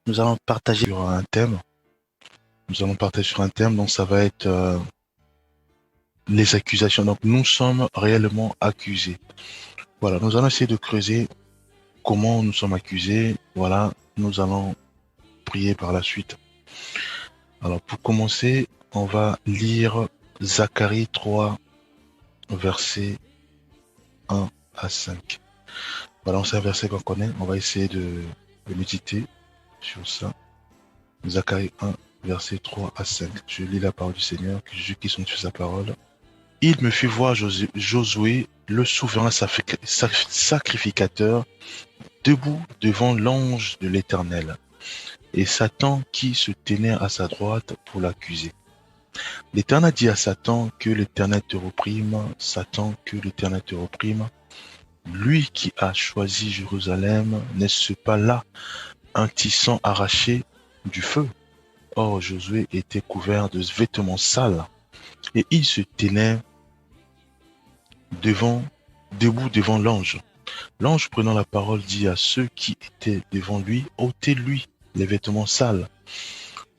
Nous allons partager sur un thème. Nous allons partager sur un thème, donc ça va être les accusations. Donc nous sommes réellement accusés. Voilà, nous allons essayer de creuser comment nous sommes accusés. Voilà, nous allons prier par la suite. Alors pour commencer, on va lire Zacharie 3, versets 1 à 5. Voilà, c'est un verset qu'on connaît. On va essayer de méditer sur ça. Zacharie 1, versets 3 à 5. Je lis la parole du Seigneur, que Jésus qui sont sur sa parole. Il me fit voir Josué, le souverain sacrificateur, debout devant l'ange de l'Éternel, et Satan qui se tenait à sa droite pour l'accuser. L'Éternel dit à Satan, que l'Éternel te reprime, Satan, que l'Éternel te reprime. Lui qui a choisi Jérusalem, n'est-ce pas là un tisson arraché du feu? Or Josué était couvert de vêtements sales, et il se tenait devant, debout devant l'ange. L'ange prenant la parole dit à ceux qui étaient devant lui, ôtez-lui les vêtements sales.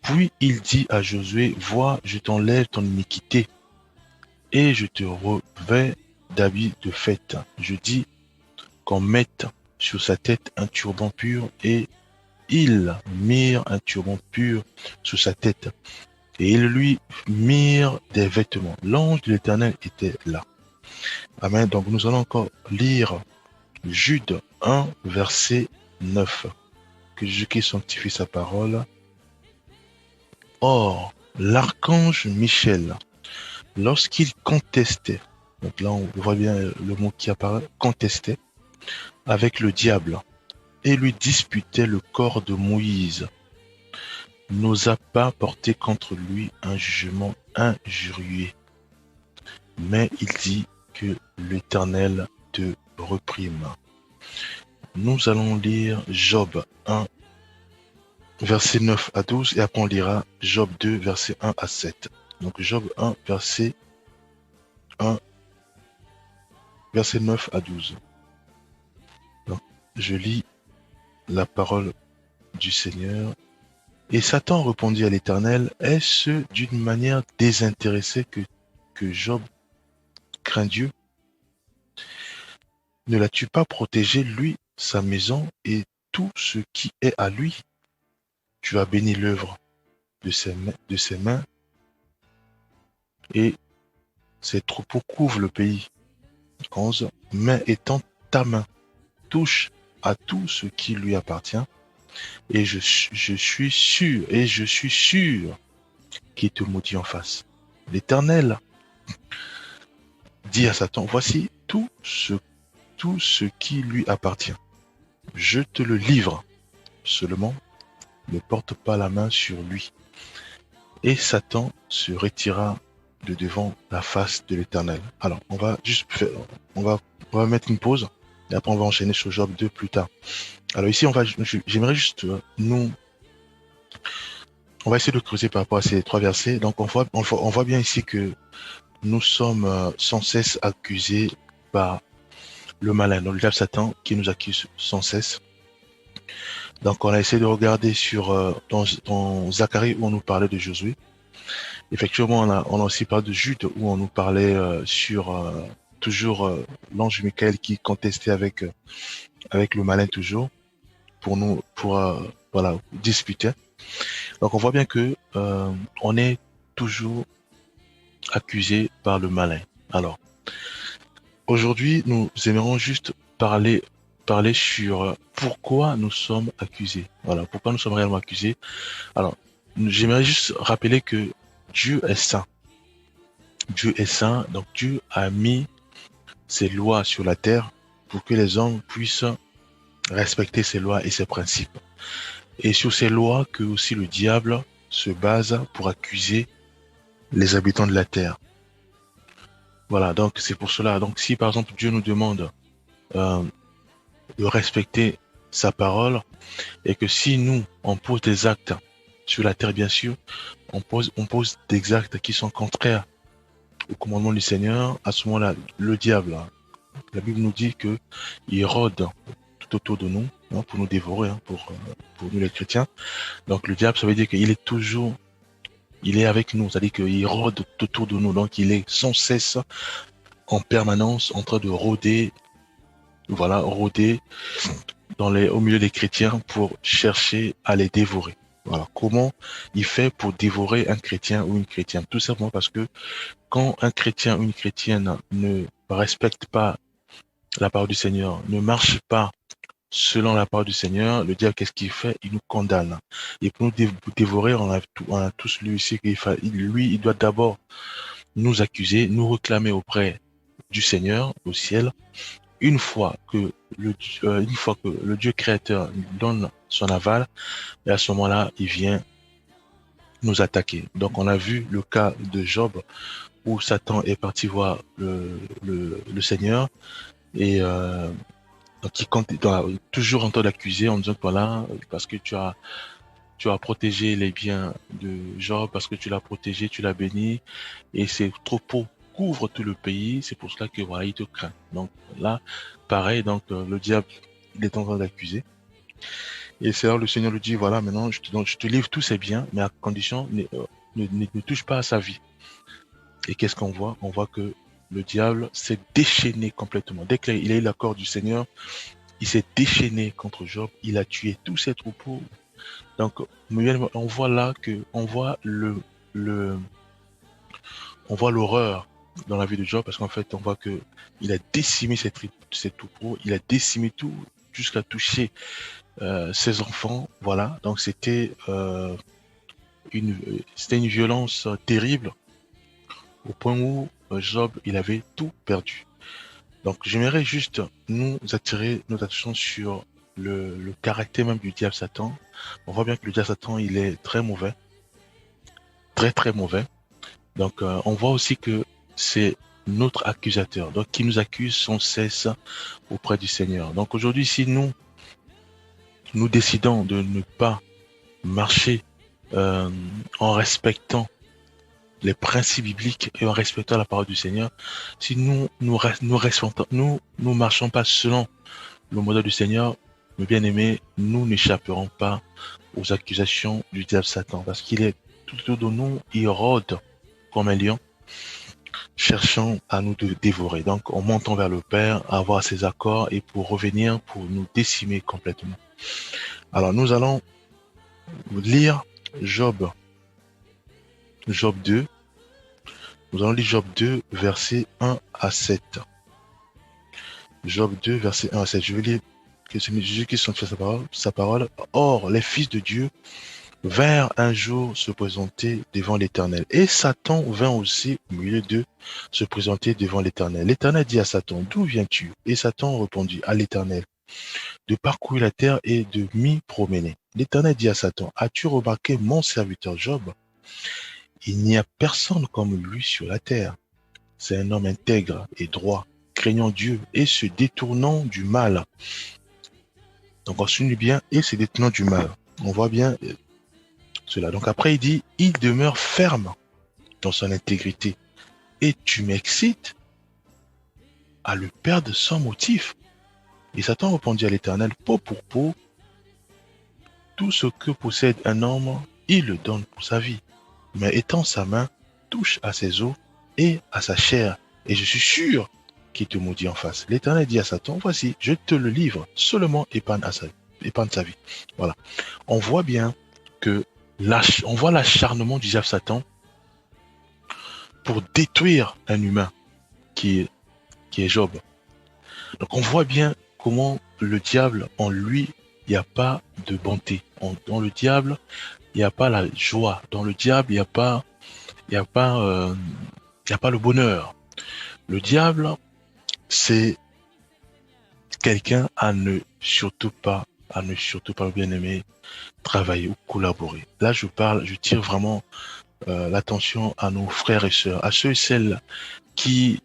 Puis il dit à Josué, vois, je t'enlève ton iniquité, et je te revêts d'habits de fête. Je dis qu'on mette sur sa tête un turban pur, et ils mirent un turban pur sur sa tête, et ils lui mirent des vêtements. L'ange de l'Éternel était là. Amen. Donc nous allons encore lire Jude 1, verset 9. Que Jésus sanctifie sa parole. Or, l'archange Michel, lorsqu'il contestait, donc là on voit bien le mot qui apparaît, contestait avec le diable et lui disputait le corps de Moïse, n'osa pas porter contre lui un jugement injurieux, mais il dit que l'Éternel te reprime. Nous allons lire Job 1, verset 9 à 12, et après on lira Job 2, verset 1 à 7. Donc Job 1, verset 1, verset 9 à 12. Donc, je lis la parole du Seigneur. Et Satan répondit à l'Éternel, est-ce d'une manière désintéressée que Job craint Dieu? Ne l'as-tu pas protégé, lui, sa maison et tout ce qui est à lui? Tu as béni l'œuvre de ses mains, et ses troupeaux couvrent le pays. 11. Mais étant ta main touche à tout ce qui lui appartient, et je suis sûr qu'il te maudit en face. L'Éternel dit à Satan, voici tout ce qui lui appartient. Je te le livre, seulement ne porte pas la main sur lui. Et Satan se retira de devant la face de l'Éternel. Alors, on va mettre une pause, et après on va enchaîner sur Job 2 plus tard. Alors ici, j'aimerais juste on va essayer de creuser par rapport à ces trois versets. Donc on voit bien ici que nous sommes sans cesse accusés par le malin, donc le diable Satan, qui nous accuse sans cesse. Donc on a essayé de regarder dans Zacharie où on nous parlait de Josué. Effectivement, on a aussi parlé de Jude où on nous parlait toujours l'ange Michael qui contestait avec le malin toujours pour voilà disputer. Donc on voit bien que on est toujours accusé par le malin. Alors aujourd'hui, nous aimerons juste parler sur pourquoi nous sommes accusés. Voilà, pourquoi nous sommes réellement accusés. Alors, j'aimerais juste rappeler que Dieu est saint. Dieu est saint, donc Dieu a mis ses lois sur la terre pour que les hommes puissent respecter ses lois et ses principes. Et sur ces lois que aussi le diable se base pour accuser les habitants de la terre. Voilà, donc c'est pour cela. Donc si par exemple Dieu nous demande euh, de respecter sa parole, et que si nous, on pose des actes sur la terre, bien sûr, on pose des actes qui sont contraires au commandement du Seigneur, à ce moment-là, le diable, la Bible nous dit que il rôde tout autour de nous, hein, pour nous dévorer, hein, pour nous les chrétiens. Donc le diable, ça veut dire qu'il est toujours, il est avec nous, c'est-à-dire qu'il rôde tout autour de nous. Donc il est sans cesse, en permanence, en train de rôder, voilà, rôder au milieu des chrétiens pour chercher à les dévorer. Voilà. Comment il fait pour dévorer un chrétien ou une chrétienne? Tout simplement parce que quand un chrétien ou une chrétienne ne respecte pas la parole du Seigneur, ne marche pas selon la parole du Seigneur, le diable, qu'est-ce qu'il fait? Il nous condamne. Et pour nous dévorer, on a tous lu ici il doit d'abord nous accuser, nous réclamer auprès du Seigneur au ciel. Une fois que le Dieu créateur donne son aval, et à ce moment-là, il vient nous attaquer. Donc, on a vu le cas de Job où Satan est parti voir le Seigneur et donc il compte toujours en train d'accuser en disant que voilà, parce que tu as protégé les biens de Job, parce que tu l'as protégé, tu l'as béni, et ses troupeaux couvrent tout le pays, c'est pour cela que voilà, il te craint. Donc là, pareil, donc le diable, il est en train d'accuser. Et c'est là le Seigneur lui dit, voilà, maintenant je te livre tous ses biens, mais à condition, ne touche pas à sa vie. Et qu'est-ce qu'on voit? On voit que le diable s'est déchaîné complètement. Dès qu'il a eu l'accord du Seigneur, il s'est déchaîné contre Job, il a tué tous ses troupeaux. Donc, on voit là on voit on voit l'horreur dans la vie de Job, parce qu'en fait, on voit que il a décimé ses troupeaux, il a décimé tout jusqu'à toucher ses enfants. Voilà. Donc, c'était une violence terrible au point où Job, il avait tout perdu. Donc, j'aimerais juste nous attirer notre attention sur le caractère même du diable Satan. On voit bien que le diable Satan, il est très mauvais, très très mauvais. Donc, on voit aussi que c'est notre accusateur, donc qui nous accuse sans cesse auprès du Seigneur. Donc aujourd'hui, si nous décidons de ne pas marcher en respectant les principes bibliques et en respectant la parole du Seigneur, si nous marchons pas selon le modèle du Seigneur, mes bien-aimés, nous n'échapperons pas aux accusations du diable Satan, parce qu'il est tout autour de nous, il rôde comme un lion, cherchant à nous dévorer. Donc, en montant vers le Père, à avoir ses accords et pour revenir, pour nous décimer complètement. Alors, nous allons lire Job 2. Nous allons lire Job 2, versets 1 à 7. Job 2, verset 1 à 7. Je vais lire que c'est Jésus qui sont fait sa parole. Or, les fils de Dieu vinrent un jour se présenter devant l'Éternel. Et Satan vint aussi au milieu d'eux se présenter devant l'Éternel. L'Éternel dit à Satan, d'où viens-tu? Et Satan répondit à l'Éternel, de parcourir la terre et de m'y promener. L'Éternel dit à Satan, as-tu remarqué mon serviteur Job? Il n'y a personne comme lui sur la terre. C'est un homme intègre et droit, craignant Dieu et se détournant du mal. Donc on suit bien, et se détournant du mal. On voit bien cela. Donc après il dit, il demeure ferme dans son intégrité. Et tu m'excites à le perdre sans motif. Et Satan répondit à l'Éternel, peau pour peau, tout ce que possède un homme, il le donne pour sa vie. Mais étend sa main, touche à ses os et à sa chair. Et je suis sûr qu'il te maudit en face. L'Éternel dit à Satan, voici, je te le livre, seulement épargne sa vie. Voilà. On voit bien que on voit l'acharnement du diable Satan pour détruire un humain qui est Job. Donc on voit bien comment le diable, en lui, il n'y a pas de bonté. Dans le diable, il n'y a pas la joie. Dans le diable, il n'y a pas le bonheur. Le diable, c'est quelqu'un à ne surtout pas bien aimer, travailler ou collaborer. Là, je tire vraiment l'attention à nos frères et sœurs, à ceux et celles qui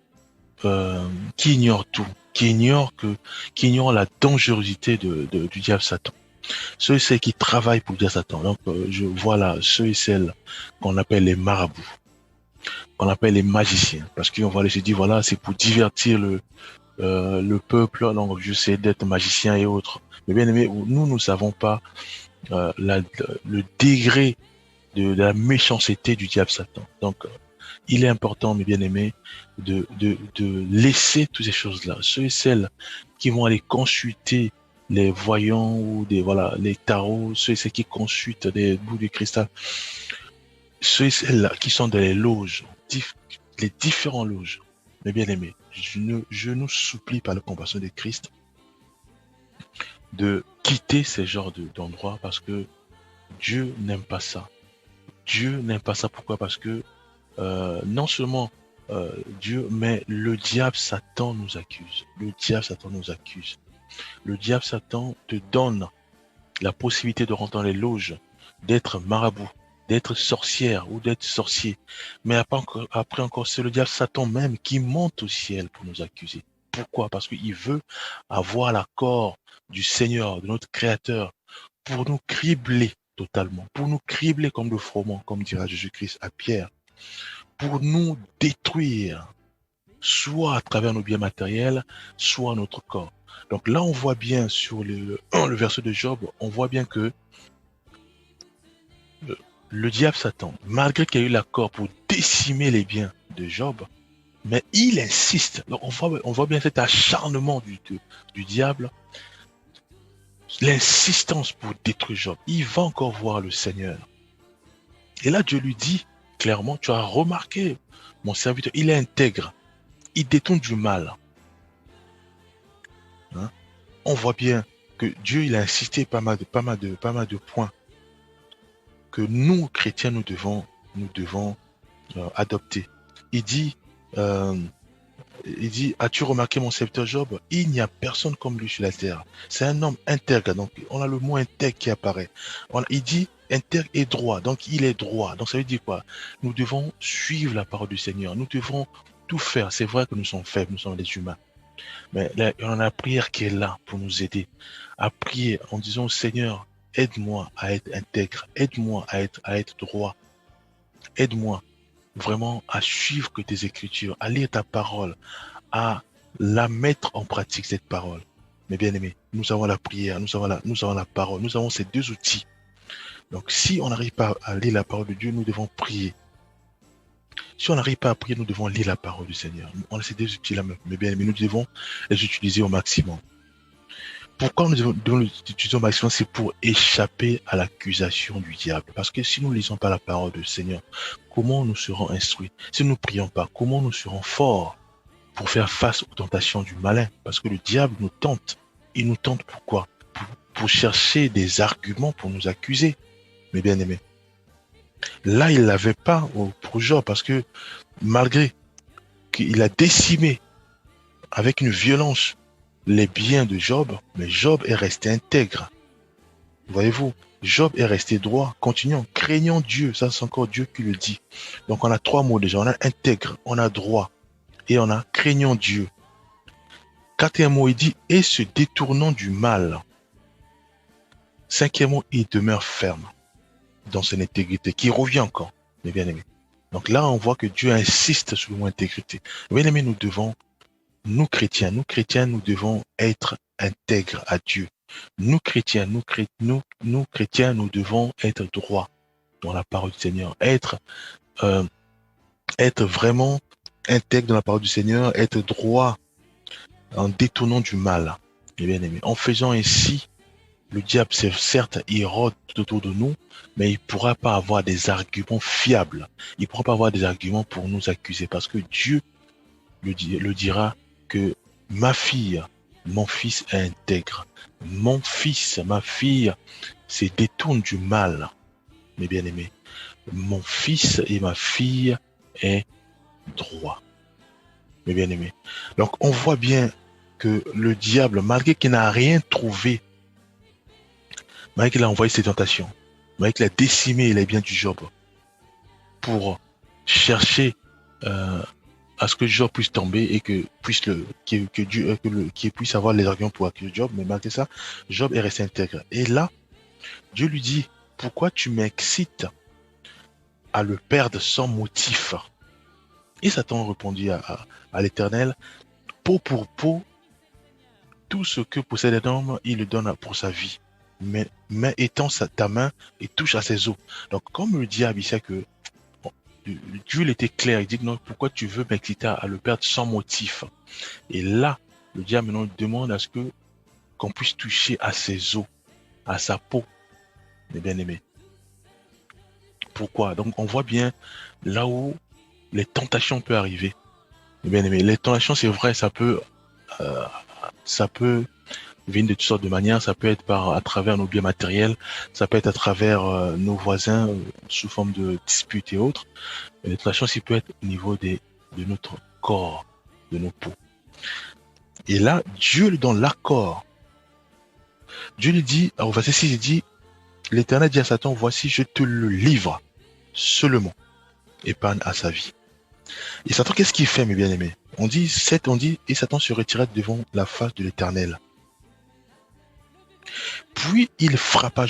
ignorent tout, qui ignorent la dangerosité du diable Satan. Ceux et celles qui travaillent pour le diable Satan. Donc, je vois là ceux et celles qu'on appelle les marabouts, qu'on appelle les magiciens, parce qu'on va les dire, voilà, c'est pour divertir le peuple, donc je sais d'être magicien et autres. Mais bien aimé, nous ne savons pas le degré de la méchanceté du diable Satan. Donc, il est important, mes bien-aimés, de laisser toutes ces choses-là. Ceux et celles qui vont aller consulter les voyants ou voilà, les tarots, ceux et celles qui consultent des bouts de cristal, ceux et celles-là qui sont dans les loges, les différents loges, mes bien-aimés, je nous supplie par la compassion de Christ de quitter ces genres d'endroits parce que Dieu n'aime pas ça. Dieu n'aime pas ça. Pourquoi? Parce que non seulement Dieu, mais le diable Satan nous accuse. Le diable Satan nous accuse. Le diable Satan te donne la possibilité de rentrer dans les loges, d'être marabout, d'être sorcière ou d'être sorcier. Mais après encore, c'est le diable Satan même qui monte au ciel pour nous accuser. Pourquoi? Parce qu'il veut avoir l'accord du Seigneur, de notre Créateur, pour nous cribler totalement, pour nous cribler comme le froment, comme dira Jésus-Christ à Pierre, pour nous détruire, soit à travers nos biens matériels, soit notre corps. Donc là, on voit bien sur le verset de Job, on voit bien que le diable Satan, malgré qu'il y a eu l'accord pour décimer les biens de Job, mais il insiste. Donc on voit bien cet acharnement du diable, l'insistance pour détruire Job. Il va encore voir le Seigneur. Et là, Dieu lui dit clairement, tu as remarqué, mon serviteur, il est intègre, il détourne du mal. Hein? On voit bien que Dieu, il a insisté pas mal de points que nous, chrétiens, nous devons adopter. Il dit, as-tu remarqué mon serviteur Job? Il n'y a personne comme lui sur la terre. C'est un homme intègre. Donc, on a le mot intègre qui apparaît. Il dit intègre et droit. Donc, il est droit. Donc, ça veut dire quoi? Nous devons suivre la parole du Seigneur. Nous devons tout faire. C'est vrai que nous sommes faibles, nous sommes des humains. Mais là, on a la prière qui est là pour nous aider à prier en disant, Seigneur, aide-moi à être intègre. Aide-moi à être droit. Aide-moi vraiment à suivre que tes écritures, à lire ta parole, à la mettre en pratique, cette parole. Mais bien aimé, nous avons la prière, nous avons la parole, nous avons ces deux outils. Donc si on n'arrive pas à lire la parole de Dieu, nous devons prier. Si on n'arrive pas à prier, nous devons lire la parole du Seigneur. On a ces deux outils-là, mais bien aimé, nous devons les utiliser au maximum. Pourquoi nous devons les utiliser au maximum? C'est pour échapper à l'accusation du diable. Parce que si nous ne lisons pas la parole du Seigneur, comment nous serons instruits? Si nous ne prions pas, comment nous serons forts pour faire face aux tentations du malin? Parce que le diable nous tente. Il nous tente pourquoi? Pour chercher des arguments pour nous accuser. Mais bien aimé, là, il l'avait pas pour Job, parce que malgré qu'il a décimé avec une violence les biens de Job, mais Job est resté intègre. Voyez-vous, Job est resté droit. Continuons, craignons Dieu. Ça, c'est encore Dieu qui le dit. Donc, on a trois mots déjà. On a intègre, on a droit et on a craignons Dieu. Quatrième mot, il dit et se détournant du mal. Cinquième mot, il demeure ferme dans son intégrité, qui revient encore, mes bien-aimés. Donc là, on voit que Dieu insiste sur le mot intégrité. Bien-aimés, nous chrétiens, nous devons être intègres à Dieu. Nous chrétiens, nous chrétiens, nous devons être droits dans la parole du Seigneur, être vraiment intègre dans la parole du Seigneur, être droit en détournant du mal, mes bien-aimés. En faisant ainsi, le diable, c'est certes, il rôde tout autour de nous, mais il ne pourra pas avoir des arguments fiables. Il ne pourra pas avoir des arguments pour nous accuser, parce que Dieu le dira que ma fille, mon fils est intègre. Mon fils, ma fille se détourne du mal, mes bien-aimés. Mon fils et ma fille est droit, mes bien-aimés. Donc, on voit bien que le diable, malgré qu'il n'a rien trouvé, malgré qu'il a envoyé ses tentations, malgré qu'il a décimé les biens du Job pour chercher à ce que Job puisse tomber et que Dieu puisse avoir les arguments pour accuser Job, mais malgré ça, Job est resté intègre. Et là, Dieu lui dit, pourquoi tu m'excites à le perdre sans motif? Et Satan répondit à l'Éternel, peau pour peau, tout ce que possède un homme, il le donne pour sa vie. Mais étend ta main et touche à ses os. Donc, comme le diable, il sait que bon, Dieu il était clair, il dit que non, pourquoi tu veux m'exciter à le perdre sans motif? Et là, le diable maintenant demande à ce que qu'on puisse toucher à ses os, à sa peau, mes bien-aimés. Pourquoi? Donc, on voit bien là où les tentations peuvent arriver. Mes bien-aimés, les tentations, c'est vrai, euh, ça peut venir de toutes sortes de manières. Ça peut être à travers nos biens matériels, ça peut être à travers nos voisins sous forme de disputes et autres. Mais les tentations aussi peut être au niveau de notre corps, de nos peaux. Et là, Dieu lui donne l'accord. Dieu lui dit, au verset 6, il dit, l'Éternel dit à Satan, voici, je te le livre seulement, épargne à sa vie. Et Satan, qu'est-ce qu'il fait, mes bien-aimés? On dit, et Satan se retira devant la face de l'Éternel. Puis il frappa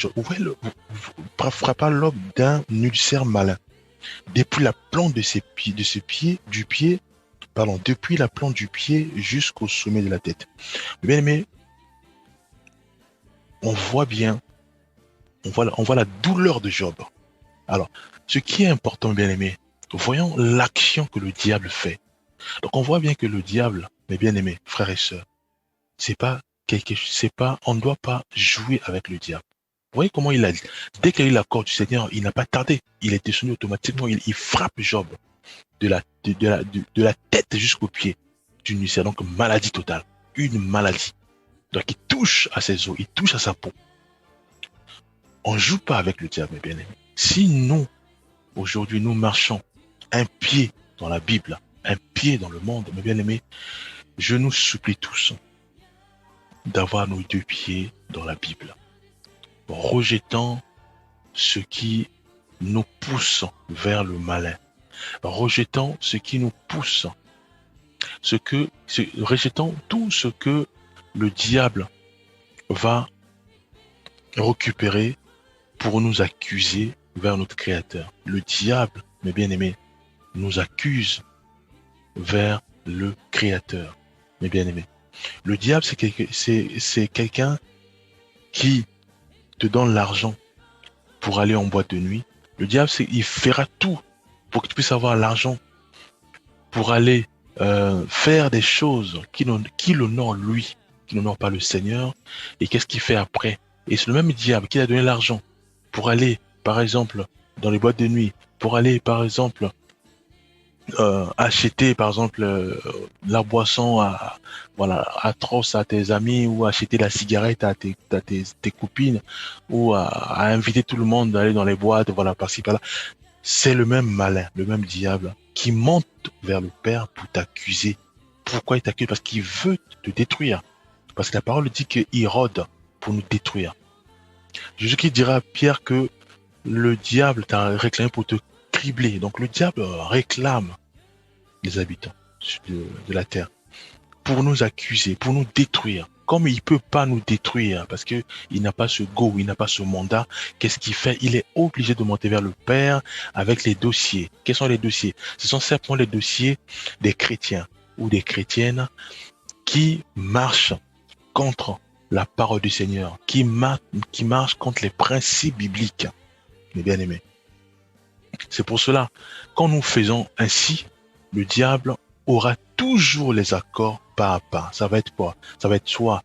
l'homme d'un ulcère malin, depuis la plante depuis la plante du pied jusqu'au sommet de la tête. Bien aimé, on voit la douleur de Job. Alors, ce qui est important, bien aimé, voyons l'action que le diable fait. Donc, on voit bien que le diable, mes bien-aimés, frères et sœurs, on ne doit pas jouer avec le diable. Vous voyez comment dès qu'il a eu l'accord du Seigneur, il n'a pas tardé. Il est descendu automatiquement, il frappe Job de la tête jusqu'au pied d'une ulcère. Donc, maladie totale. Une maladie. Donc, il touche à ses os, il touche à sa peau. On ne joue pas avec le diable, mes bien-aimés. Si nous, aujourd'hui, nous marchons un pied dans la Bible, un pied dans le monde, mes bien-aimés, je nous supplie tous d'avoir nos deux pieds dans la Bible, rejetant ce qui nous pousse vers le malin, rejetant ce qui nous pousse, rejetant tout ce que le diable va récupérer pour nous accuser vers notre Créateur. Le diable, mes bien-aimés, nous accuse vers le Créateur, mes bien-aimés. Le diable, c'est quelqu'un qui te donne l'argent pour aller en boîte de nuit. Le diable, il fera tout pour que tu puisses avoir l'argent pour aller faire des choses qui l'honorent lui, qui n'honorent pas le Seigneur. Et qu'est-ce qu'il fait après? Et c'est le même diable qui a donné l'argent pour aller, par exemple, dans les boîtes de nuit, pour aller, par exemple, acheter, par exemple, la boisson atroce à tes amis, ou acheter la cigarette à tes copines, ou à inviter tout le monde d'aller dans les boîtes, voilà, par-ci, par-là. C'est le même malin, le même diable qui monte vers le Père pour t'accuser. Pourquoi il t'accuse? Parce qu'il veut te détruire. Parce que la parole dit qu'il rôde pour nous détruire. Jésus qui dira à Pierre que le diable t'a réclamé pour te cribler. Donc le diable réclame les habitants de la terre pour nous accuser, pour nous détruire. Comme il peut pas nous détruire parce que il n'a pas ce go, il n'a pas ce mandat, qu'est-ce qu'il fait? Il est obligé de monter vers le Père avec les dossiers. Quels sont les dossiers? Ce sont simplement les dossiers des chrétiens ou des chrétiennes qui marchent contre la parole du Seigneur, qui marchent contre les principes bibliques, mes bien-aimés. C'est pour cela, quand nous faisons ainsi, le diable aura toujours les accords pas à pas. Ça va être quoi? Ça va être soit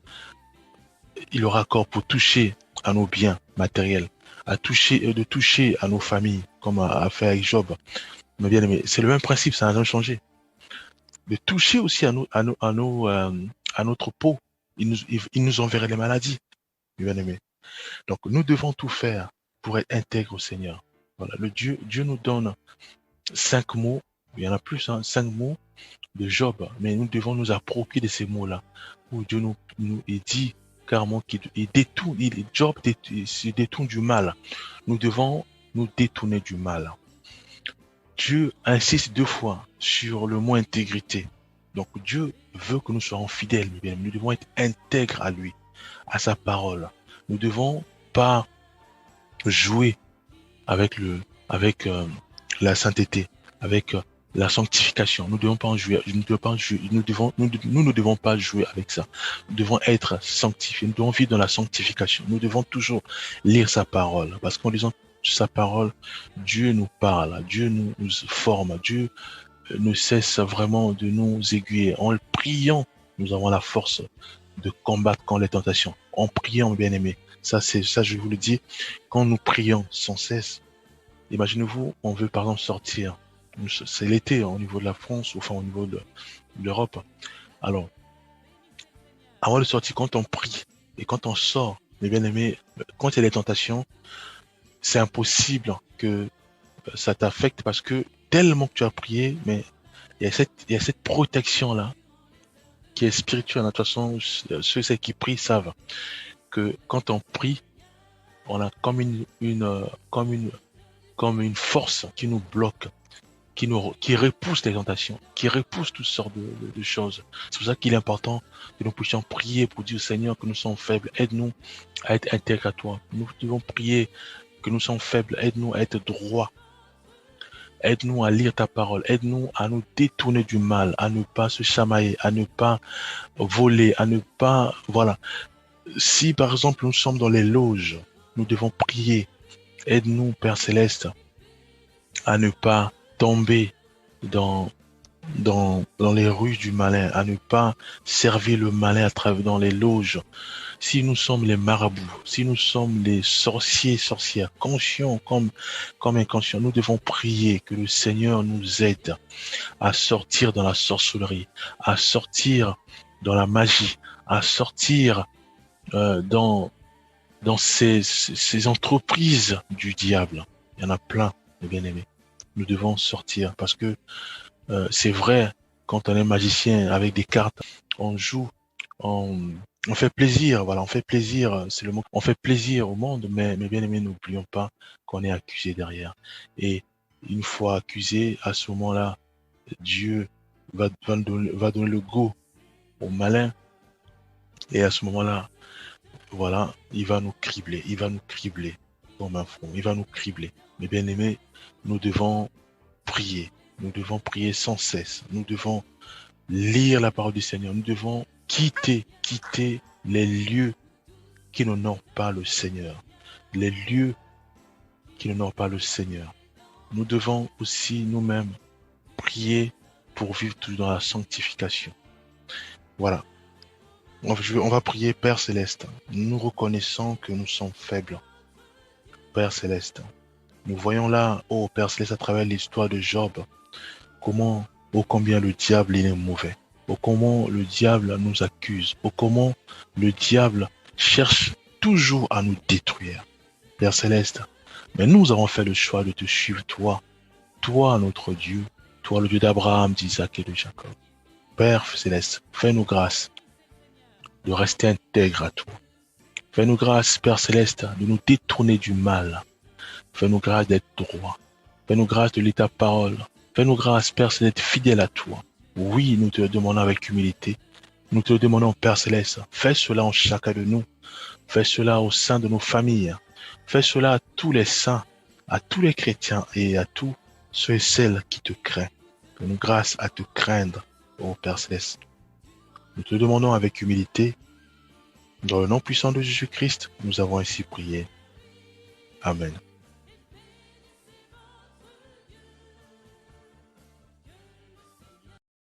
il aura accord pour toucher à nos biens matériels, de toucher à nos familles, comme a fait avec Job. Mais bien aimé, c'est le même principe, ça n'a jamais changé. De toucher aussi à notre peau. Il nous enverrait les maladies, bien aimé. Donc nous devons tout faire pour être intègres au Seigneur. Voilà, Dieu nous donne 5 mots, il y en a plus, 5 mots de Job, mais nous devons nous approprier de ces mots-là, où Dieu nous dit carrément Job se détourne du mal. Nous devons nous détourner du mal. Dieu insiste 2 fois sur le mot intégrité. Donc Dieu veut que nous soyons fidèles, nous devons être intègres à lui, à sa parole. Nous devons pas jouer avec la sainteté, avec la sanctification. Nous devons pas en jouer. Nous devons pas en jouer. Nous ne devons pas jouer avec ça. Nous devons être sanctifiés. Nous devons vivre dans la sanctification. Nous devons toujours lire sa parole. Parce qu'en lisant sa parole, Dieu nous parle. Dieu nous forme. Dieu ne cesse vraiment de nous aiguiller. En le priant, nous avons la force de combattre contre les tentations. En priant, bien aimé. Ça, je vous le dis. Quand nous prions sans cesse, imaginez-vous, on veut par exemple sortir. C'est l'été au niveau de la France, enfin au niveau de l'Europe. Alors, avant de sortir, quand on prie et quand on sort, mes bien-aimés, quand il y a des tentations, c'est impossible que ça t'affecte parce que tellement que tu as prié, mais il y a cette protection-là qui est spirituelle. De toute façon, ceux qui prient savent que quand on prie, on a comme comme une force qui nous bloque, qui repousse les tentations, qui repousse toutes sortes de choses. C'est pour ça qu'il est important que nous puissions prier pour dire au Seigneur que nous sommes faibles. Aide-nous à être intègres à toi. Nous devons prier que nous sommes faibles. Aide-nous à être droits. Aide-nous à lire ta parole. Aide-nous à nous détourner du mal, à ne pas se chamailler, à ne pas voler, à ne pas, voilà. Si par exemple nous sommes dans les loges, nous devons prier. Aide-nous, Père Céleste, à ne pas tomber dans, dans les rues du malin, à ne pas servir le malin à travers dans les loges. Si nous sommes les marabouts, si nous sommes les sorciers, sorcières, conscients comme inconscients, nous devons prier que le Seigneur nous aide à sortir dans la sorcellerie, à sortir dans la magie, à sortir dans ces entreprises du diable. Il y en a plein, mes bien-aimés. Nous devons sortir parce que c'est vrai, quand on est magicien avec des cartes, on joue, on fait plaisir, voilà, on fait plaisir, c'est le mot, on fait plaisir au monde, mais bien aimé, n'oublions pas qu'on est accusé derrière. Et une fois accusé, à ce moment-là, Dieu va donner le go au malin, et à ce moment-là, voilà, il va nous cribler comme un front, il va nous cribler. Mais bien aimé, nous devons prier. Nous devons prier sans cesse. Nous devons lire la parole du Seigneur. Nous devons quitter les lieux qui n'honorent pas le Seigneur. Les lieux qui n'honorent pas le Seigneur. Nous devons aussi nous-mêmes prier pour vivre toujours dans la sanctification. Voilà. On va prier, Père Céleste. Nous reconnaissons que nous sommes faibles. Père Céleste. Nous voyons là, oh Père Céleste, à travers l'histoire de Job, comment, oh combien le diable il est mauvais. Oh comment le diable nous accuse. Oh comment le diable cherche toujours à nous détruire. Père Céleste, mais nous avons fait le choix de te suivre, toi, notre Dieu, toi le Dieu d'Abraham, d'Isaac et de Jacob. Père Céleste, fais-nous grâce de rester intègre à toi. Fais-nous grâce, Père Céleste, de nous détourner du mal. Fais-nous grâce d'être droit. Fais-nous grâce de lire ta parole. Fais-nous grâce, Père Céleste, d'être fidèle à toi. Oui, nous te le demandons avec humilité. Nous te le demandons, Père Céleste. Fais cela en chacun de nous. Fais cela au sein de nos familles. Fais cela à tous les saints, à tous les chrétiens et à tous ceux et celles qui te craignent. Fais-nous grâce à te craindre, ô Père Céleste. Nous te le demandons avec humilité. Dans le nom puissant de Jésus-Christ, nous avons ainsi prié. Amen.